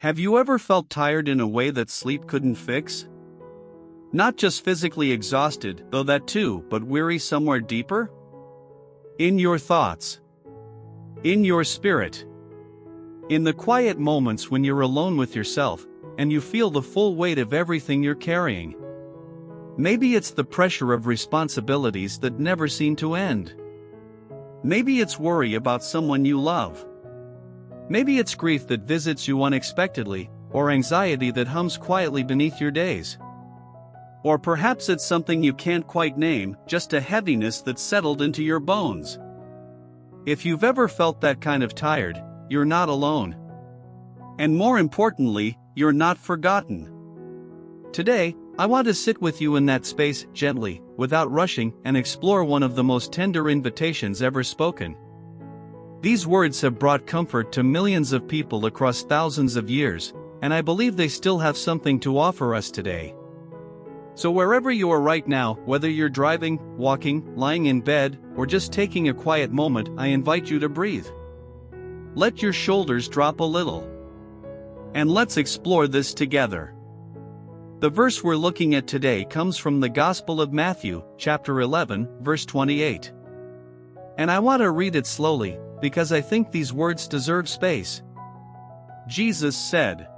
Have you ever felt tired in a way that sleep couldn't fix? Not just physically exhausted, though that too, but weary somewhere deeper? In your thoughts. In your spirit. In the quiet moments when you're alone with yourself, and you feel the full weight of everything you're carrying. Maybe it's the pressure of responsibilities that never seem to end. Maybe it's worry about someone you love. Maybe it's grief that visits you unexpectedly, or anxiety that hums quietly beneath your days. Or perhaps it's something you can't quite name, just a heaviness that's settled into your bones. If you've ever felt that kind of tired, you're not alone. And more importantly, you're not forgotten. Today, I want to sit with you in that space, gently, without rushing, and explore one of the most tender invitations ever spoken. These words have brought comfort to millions of people across thousands of years, and I believe they still have something to offer us today. So wherever you are right now, whether you're driving, walking, lying in bed, or just taking a quiet moment, I invite you to breathe. Let your shoulders drop a little. And let's explore this together. The verse we're looking at today comes from the Gospel of Matthew, chapter 11, verse 28. And I want to read it slowly, because I think these words deserve space. Jesus said,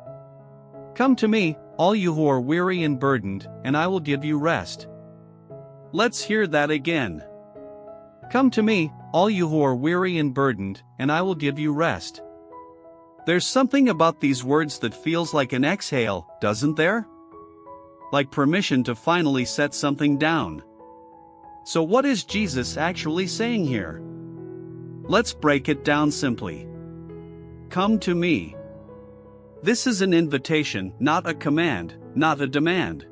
"Come to me, all you who are weary and burdened, and I will give you rest." Let's hear that again. Come to me, all you who are weary and burdened, and I will give you rest. There's something about these words that feels like an exhale, doesn't there? Like permission to finally set something down. So what is Jesus actually saying here? Let's break it down simply. Come to me. This is an invitation, not a command, not a demand.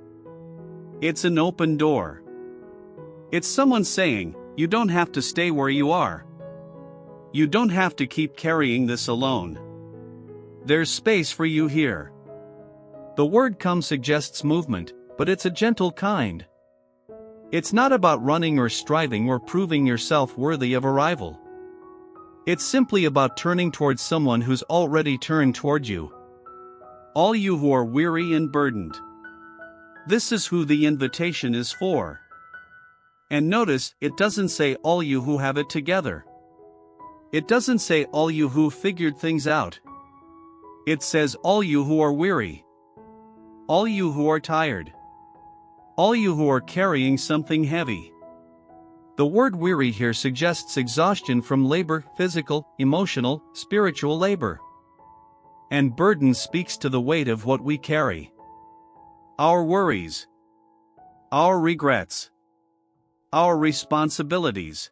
It's an open door. It's someone saying, you don't have to stay where you are. You don't have to keep carrying this alone. There's space for you here. The word come suggests movement, but it's a gentle kind. It's not about running or striving or proving yourself worthy of arrival. It's simply about turning towards someone who's already turned toward you. All you who are weary and burdened. This is who the invitation is for. And notice, it doesn't say all you who have it together. It doesn't say all you who figured things out. It says all you who are weary. All you who are tired. All you who are carrying something heavy. The word weary here suggests exhaustion from labor, physical, emotional, spiritual labor. And burden speaks to the weight of what we carry. Our worries. Our regrets. Our responsibilities.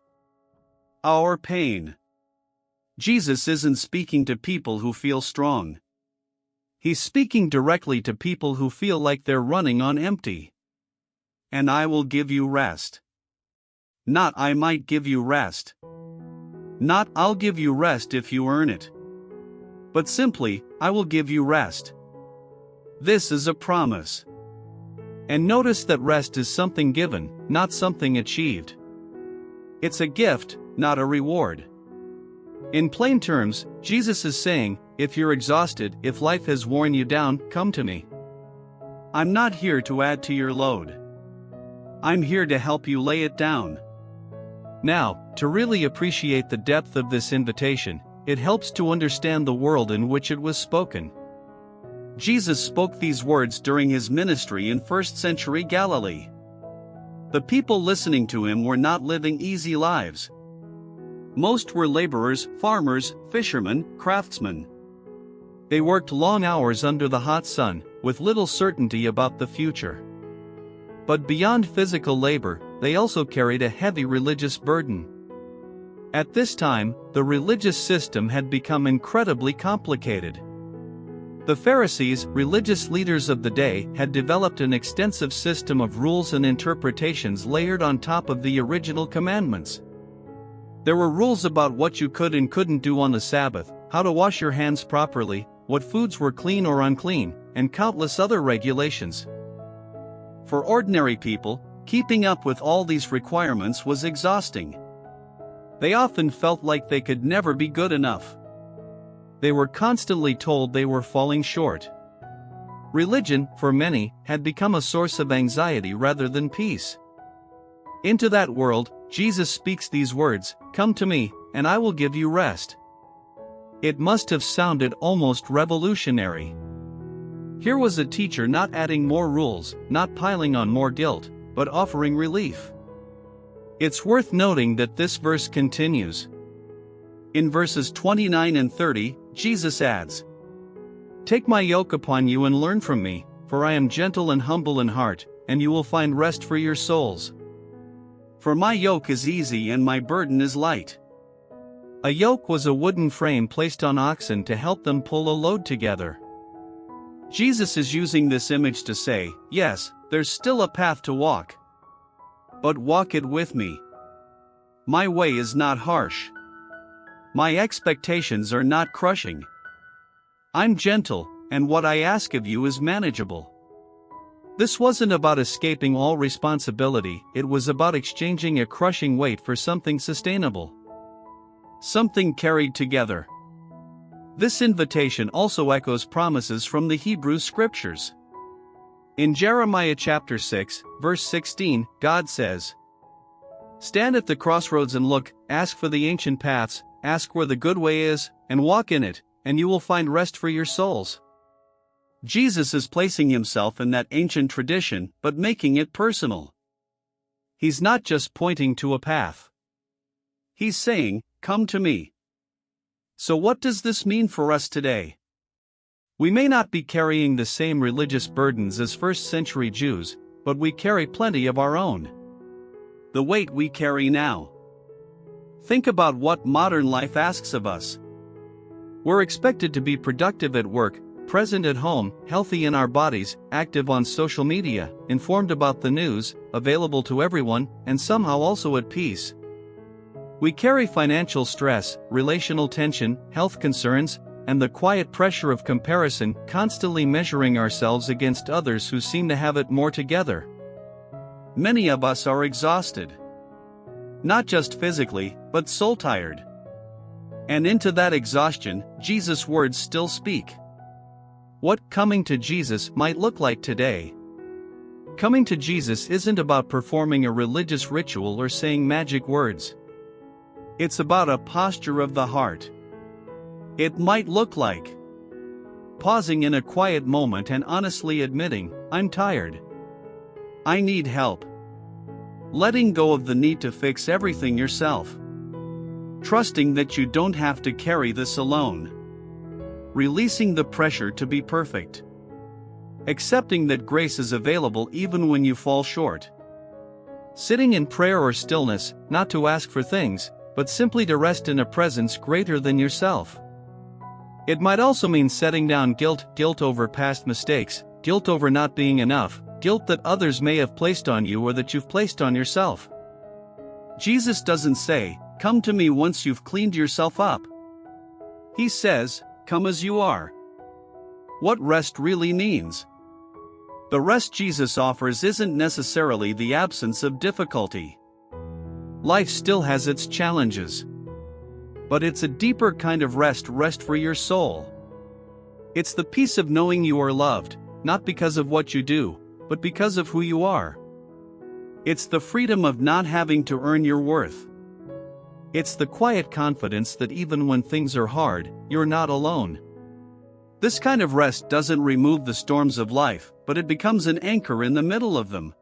Our pain. Jesus isn't speaking to people who feel strong. He's speaking directly to people who feel like they're running on empty. And I will give you rest. Not I might give you rest. Not I'll give you rest if you earn it. But simply, I will give you rest. This is a promise. And notice that rest is something given, not something achieved. It's a gift, not a reward. In plain terms, Jesus is saying, if you're exhausted, if life has worn you down, come to me. I'm not here to add to your load. I'm here to help you lay it down. Now, to really appreciate the depth of this invitation, it helps to understand the world in which it was spoken. Jesus spoke these words during his ministry in 1st century Galilee. The people listening to him were not living easy lives. Most were laborers, farmers, fishermen, craftsmen. They worked long hours under the hot sun, with little certainty about the future. But beyond physical labor, they also carried a heavy religious burden. At this time, the religious system had become incredibly complicated. The Pharisees, religious leaders of the day, had developed an extensive system of rules and interpretations layered on top of the original commandments. There were rules about what you could and couldn't do on the Sabbath, how to wash your hands properly, what foods were clean or unclean, and countless other regulations. For ordinary people, keeping up with all these requirements was exhausting. They often felt like they could never be good enough. They were constantly told they were falling short. Religion, for many, had become a source of anxiety rather than peace. Into that world, Jesus speaks these words, "Come to me, and I will give you rest." It must have sounded almost revolutionary. Here was a teacher not adding more rules, not piling on more guilt, but offering relief. It's worth noting that this verse continues. In verses 29 and 30, Jesus adds, "Take my yoke upon you and learn from me, for I am gentle and humble in heart, and you will find rest for your souls. For my yoke is easy and my burden is light." A yoke was a wooden frame placed on oxen to help them pull a load together. Jesus is using this image to say, yes, there's still a path to walk. But walk it with me. My way is not harsh. My expectations are not crushing. I'm gentle, and what I ask of you is manageable. This wasn't about escaping all responsibility, it was about exchanging a crushing weight for something sustainable. Something carried together. This invitation also echoes promises from the Hebrew Scriptures. In Jeremiah chapter 6, verse 16, God says, "Stand at the crossroads and look, ask for the ancient paths, ask where the good way is, and walk in it, and you will find rest for your souls." Jesus is placing himself in that ancient tradition, but making it personal. He's not just pointing to a path. He's saying, "Come to me." So what does this mean for us today? We may not be carrying the same religious burdens as first-century Jews, but we carry plenty of our own. The weight we carry now. Think about what modern life asks of us. We're expected to be productive at work, present at home, healthy in our bodies, active on social media, informed about the news, available to everyone, and somehow also at peace. We carry financial stress, relational tension, health concerns, and the quiet pressure of comparison, constantly measuring ourselves against others who seem to have it more together. Many of us are exhausted. Not just physically, but soul-tired. And into that exhaustion, Jesus' words still speak. What coming to Jesus might look like today. Coming to Jesus isn't about performing a religious ritual or saying magic words. It's about a posture of the heart. It might look like pausing in a quiet moment and honestly admitting, "I'm tired. I need help." Letting go of the need to fix everything yourself. Trusting that you don't have to carry this alone. Releasing the pressure to be perfect. Accepting that grace is available even when you fall short. Sitting in prayer or stillness, not to ask for things, but simply to rest in a presence greater than yourself. It might also mean setting down guilt over past mistakes, guilt over not being enough, guilt that others may have placed on you or that you've placed on yourself. Jesus doesn't say, "Come to me once you've cleaned yourself up." He says, "Come as you are." What rest really means. The rest Jesus offers isn't necessarily the absence of difficulty. Life still has its challenges. But it's a deeper kind of rest for your soul. It's the peace of knowing you are loved, not because of what you do, but because of who you are. It's the freedom of not having to earn your worth. It's the quiet confidence that even when things are hard, you're not alone. This kind of rest doesn't remove the storms of life, but it becomes an anchor in the middle of them.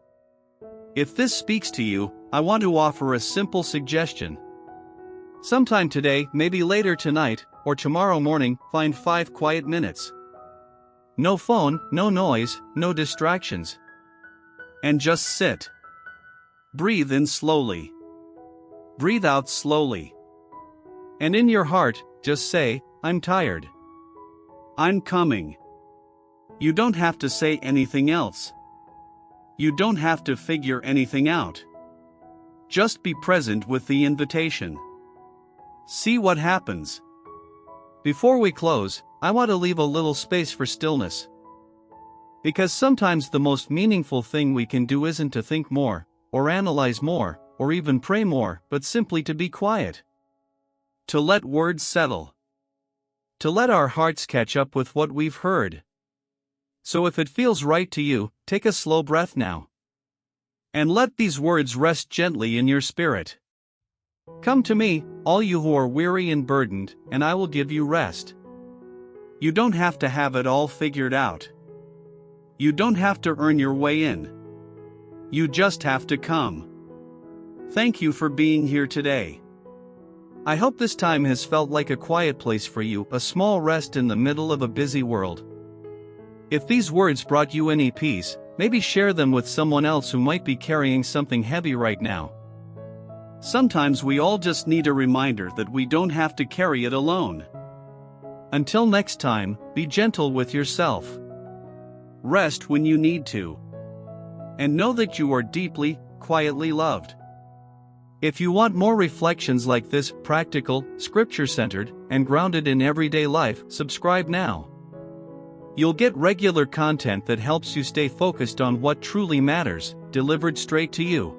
If this speaks to you, I want to offer a simple suggestion. Sometime today, maybe later tonight, or tomorrow morning, find 5 quiet minutes. No phone, no noise, no distractions. And just sit. Breathe in slowly. Breathe out slowly. And in your heart, just say, "I'm tired. I'm coming." You don't have to say anything else. You don't have to figure anything out. Just be present with the invitation. See what happens. Before we close, I want to leave a little space for stillness. Because sometimes the most meaningful thing we can do isn't to think more, or analyze more, or even pray more, but simply to be quiet. To let words settle. to let our hearts catch up with what we've heard. So if it feels right to you, take a slow breath now. And let these words rest gently in your spirit. Come to me, all you who are weary and burdened, and I will give you rest. You don't have to have it all figured out. You don't have to earn your way in. You just have to come. Thank you for being here today. I hope this time has felt like a quiet place for you, a small rest in the middle of a busy world. If these words brought you any peace, maybe share them with someone else who might be carrying something heavy right now. Sometimes we all just need a reminder that we don't have to carry it alone. Until next time, be gentle with yourself. Rest when you need to. And know that you are deeply, quietly loved. If you want more reflections like this, practical, scripture-centered, and grounded in everyday life, subscribe now. You'll get regular content that helps you stay focused on what truly matters, delivered straight to you.